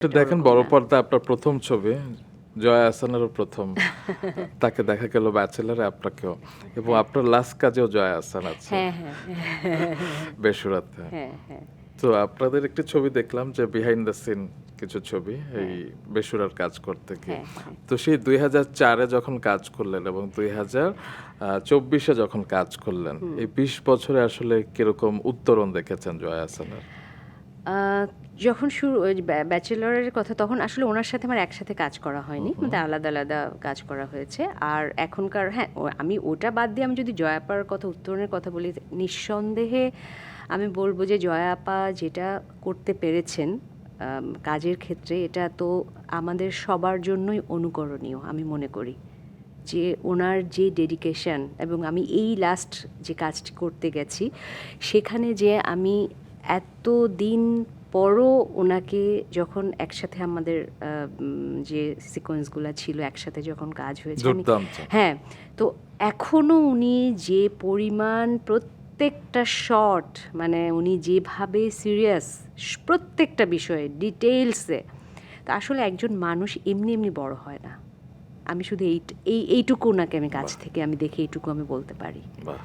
দেখেন বড় পর্দা আপনার প্রথম ছবি, জয়া আহসানেরও প্রথম, তাকে দেখা গেল ব্যাচেলারে আপনাকেও, এবং আপনার লাস্ট কাজেও জয়া আহসান আছে হ্যাঁ হ্যাঁ বেসুরাতে। হ্যাঁ হ্যাঁ তো আপনাদের একটি ছবি দেখলাম যে বিহাইন্ড দ্য সিন কিছু ছবি এই বেসুরার কাজ করতে গিয়ে। হ্যাঁ, হ্যাঁ। তো সেই 2004-এ যখন কাজ করলেন এবং 2024-এ যখন কাজ করলেন, এই 20 বছরে আসলে কিরকম উত্তরণ দেখেছেন জয়া আহসানের? আহ, যখন শুরু ওই ব্যাচেলরের কথা, তখন আসলে ওনার সাথে আমার একসাথে কাজ করা হয়নি, আমাদের আলাদা আলাদা কাজ করা হয়েছে। আর এখনকার, হ্যাঁ, আমি ওটা বাদ দিয়ে আমি যদি জয়াপার কথা, উত্তরণের কথা বলি, নিঃসন্দেহে আমি বলবো যে জয়াপা যেটা করতে পেরেছেন কাজের ক্ষেত্রে, এটা তো আমাদের সবার জন্যই অনুকরণীয় আমি মনে করি। যে ওনার যে ডেডিকেশন, এবং আমি এই লাস্ট যে কাজটি করতে গেছি সেখানে যে আমি এত দিন পরও ওনাকে যখন একসাথে আমাদের যে সিকোয়েন্সগুলো ছিল একসাথে যখন কাজ হয়েছে, দুর্দান্ত। হ্যাঁ, তো এখনও উনি যে পরিমাণ প্রত্যেকটা শট, মানে উনি যেভাবে সিরিয়াস প্রত্যেকটা বিষয়ে ডিটেলসে, তা আসলে একজন মানুষ এমনি এমনি বড় হয় না। আমি শুধু এইটুকু ওনাকে আমি কাছ থেকে আমি দেখে এইটুকু আমি বলতে পারি। বাহ।